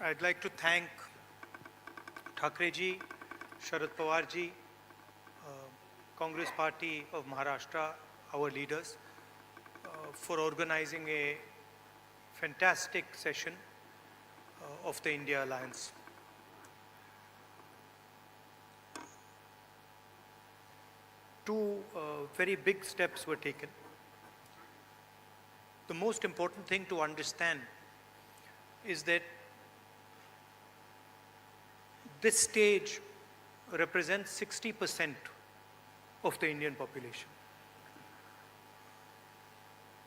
I'd like to thank Thakre ji, Sharad Pawar ji, Congress Party of Maharashtra, our leaders, for organizing a fantastic session of the India Alliance. Two very big steps were taken. The most important thing to understand is that this stage represents 60% of the Indian population.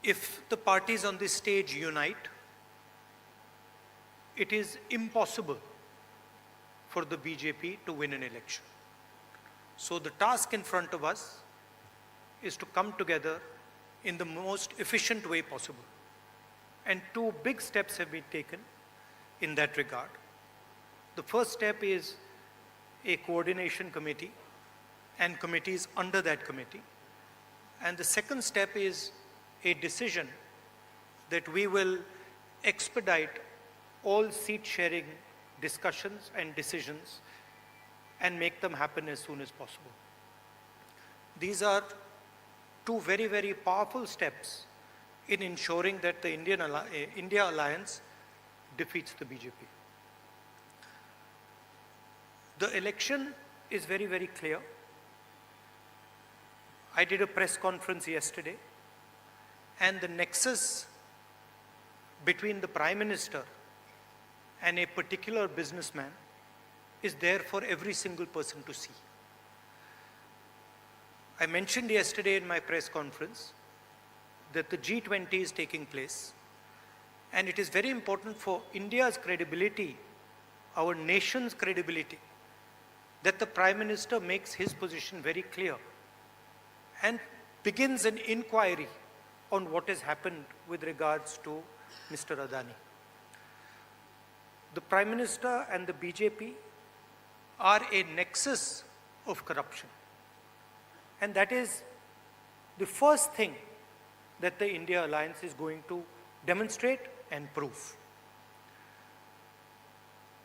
If the parties on this stage unite, it is impossible for the BJP to win an election. So the task in front of us is to come together in the most efficient way possible. And two big steps have been taken in that regard. The first step is a coordination committee and committees under that committee. And the second step is a decision that we will expedite all seat sharing discussions and decisions and make them happen as soon as possible. These are two very, very powerful steps in ensuring that the India Alliance defeats the BJP. The election is very, very clear. I did a press conference yesterday, and the nexus between the Prime Minister and a particular businessman is there for every single person to see. I mentioned yesterday in my press conference that the G20 is taking place, and it is very important for India's credibility, our nation's credibility, that the Prime Minister makes his position very clear and begins an inquiry on what has happened with regards to Mr. Adani. The Prime Minister and the BJP are a nexus of corruption. And that is the first thing that the India Alliance is going to demonstrate and prove.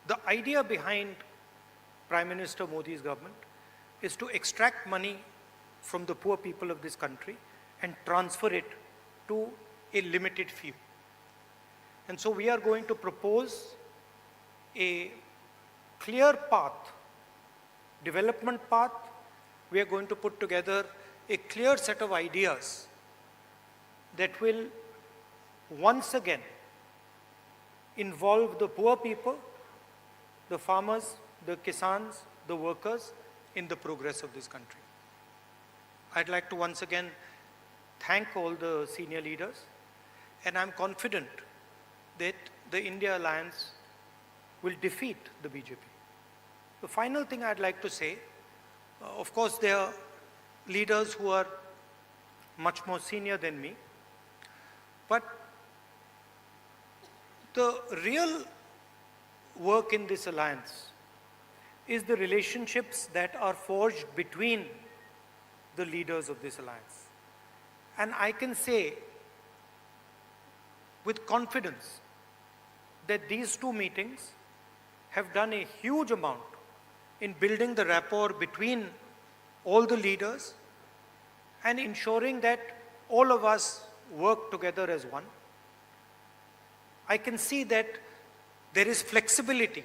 The idea behind Prime Minister Modi's government is to extract money from the poor people of this country and transfer it to a limited few. And so we are going to propose a clear path, development path. We are going to put together a clear set of ideas that will once again involve the poor people, the farmers, the kisans, the workers in the progress of this country. I'd like to once again thank all the senior leaders, and I'm confident that the India Alliance will defeat the BJP. The final thing I'd like to say, of course, there are leaders who are much more senior than me, but the real work in this alliance is the relationships that are forged between the leaders of this alliance. And I can say with confidence that these two meetings have done a huge amount in building the rapport between all the leaders and ensuring that all of us work together as one. I can see that there is flexibility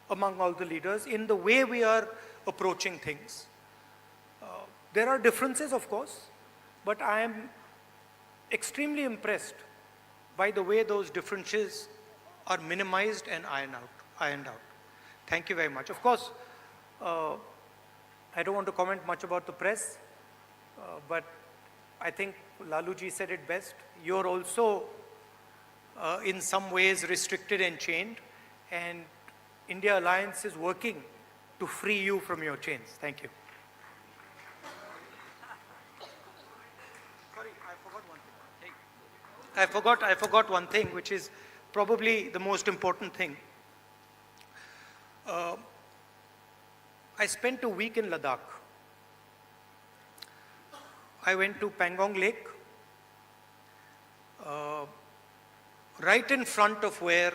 among all the leaders in the way we are approaching things. There are differences, of course, but I am extremely impressed by the way those differences are minimized and ironed out. Thank you very much. Of course, I don't want to comment much about the press, but I think Laluji said it best. You're also in some ways restricted and chained, and India Alliance is working to free you from your chains. Thank you. Sorry, I forgot one thing, which is probably the most important thing. I spent a week in Ladakh. I went to Pangong Lake, right in front of where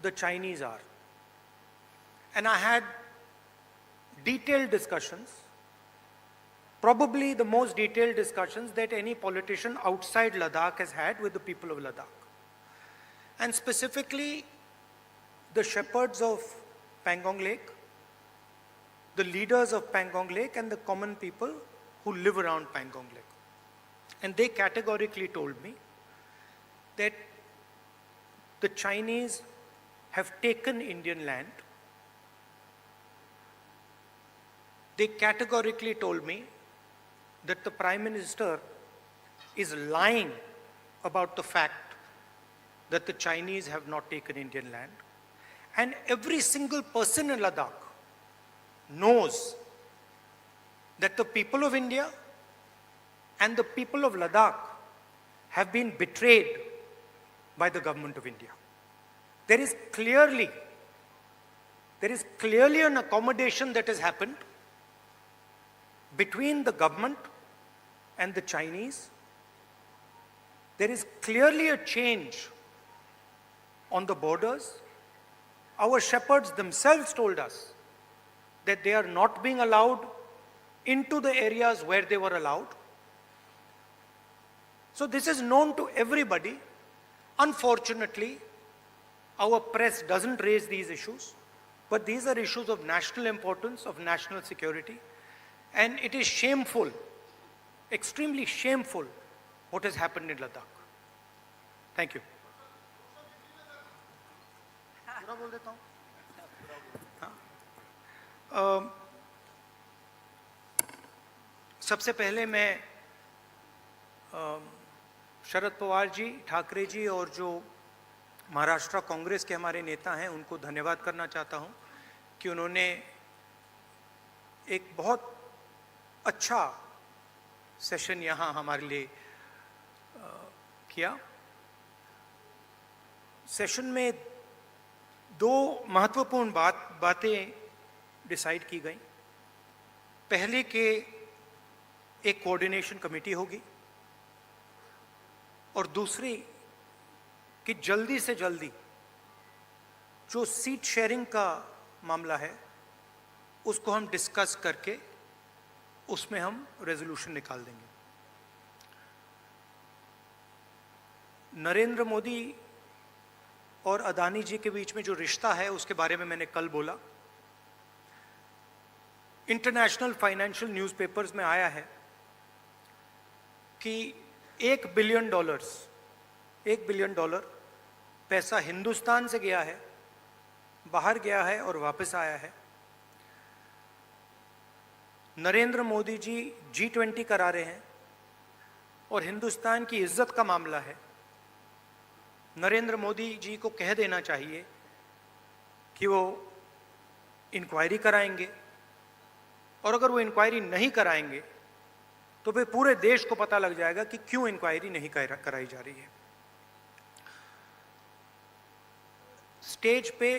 the Chinese are. And I had detailed discussions, probably the most detailed discussions that any politician outside Ladakh has had with the people of Ladakh. And specifically, the shepherds of Pangong Lake, the leaders of Pangong Lake, and the common people who live around Pangong Lake. And they categorically told me that the Chinese have taken Indian land. They categorically told me that the Prime Minister is lying about the fact that the Chinese have not taken Indian land. And every single person in Ladakh knows that the people of India and the people of Ladakh have been betrayed by the government of India. There is clearly an accommodation that has happened between the government and the Chinese. There is clearly a change on the borders. Our shepherds themselves told us that they are not being allowed into the areas where they were allowed. So this is known to everybody. Unfortunately, our press doesn't raise these issues, but these are issues of national importance, of national security. And it is shameful, extremely shameful, what has happened in Ladakh. Thank you. सबसे पहले मैं शरद पवार जी, ठाकरे जी और जो महाराष्ट्र कांग्रेस के हमारे नेता हैं उनको धन्यवाद करना चाहता हूं कि उन्होंने एक बहुत अच्छा सेशन यहाँ हमारे लिए किया। सेशन में दो महत्वपूर्ण बातें डिसाइड की गई। पहले कि एक कोऑर्डिनेशन कमेटी होगी और दूसरी कि जल्दी से जल्दी जो सीट शेयरिंग का मामला है उसको हम डिस्कस करके उसमें हम रेजोल्यूशन निकाल देंगे। नरेंद्र मोदी और अदानी जी के बीच में जो रिश्ता है उसके बारे में मैंने कल बोला। इंटरनेशनल फाइनेंशियल न्यूज़पेपर्स में आया है कि $1 बिलियन पैसा हिंदुस्तान से गया है, बाहर गया है और वापस आया है। नरेंद्र मोदी जी G20 करा रहे हैं और हिंदुस्तान की इज्जत का मामला है। नरेंद्र मोदी जी को कह देना चाहिए कि वो इंक्वायरी कराएंगे, और अगर वो इंक्वायरी नहीं कराएंगे तो फिर पूरे देश को पता लग जाएगा कि क्यों इंक्वायरी नहीं कराई जा रही है। स्टेज पे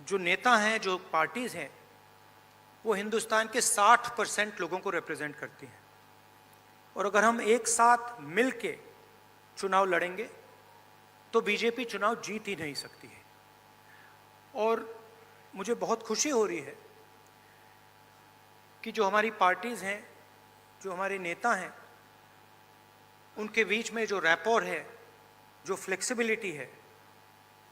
जो नेता हैं, जो पार्टीज हैं, वो हिंदुस्तान के 60% लोगों को रिप्रेजेंट करती हैं, और अगर हम एक साथ मिलके चुनाव लड़ेंगे तो बीजेपी चुनाव जीत ही नहीं सकती है। और मुझे बहुत खुशी हो रही है कि जो हमारी पार्टीज हैं, जो हमारे नेता हैं, उनके बीच में जो रैपोर है, जो फ्लेक्सिबिलिटी है,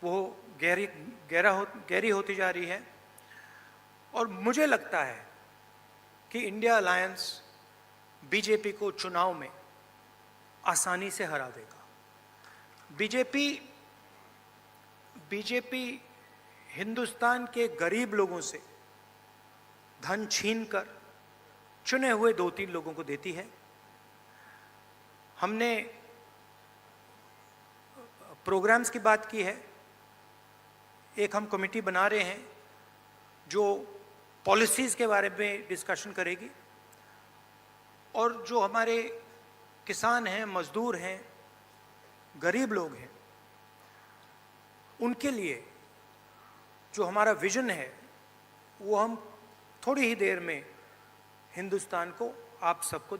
वो गहरी होती जा रही है। और मुझे लगता है कि इंडिया अलायंस बीजेपी को चुनाव में आसानी से हरा देगा। बीजेपी हिंदुस्तान के गरीब लोगों से धन छीनकर चुने हुए 2-3 लोगों को देती है। हमने प्रोग्राम्स की बात की है। एक हम कमेटी बना रहे हैं जो पॉलिसीज़ के बारे में डिस्कशन करेगी, और जो हमारे किसान हैं, मजदूर हैं, गरीब लोग हैं, उनके लिए जो हमारा विजन है वो हम थोड़ी ही देर में हिंदुस्तान को, आप सबको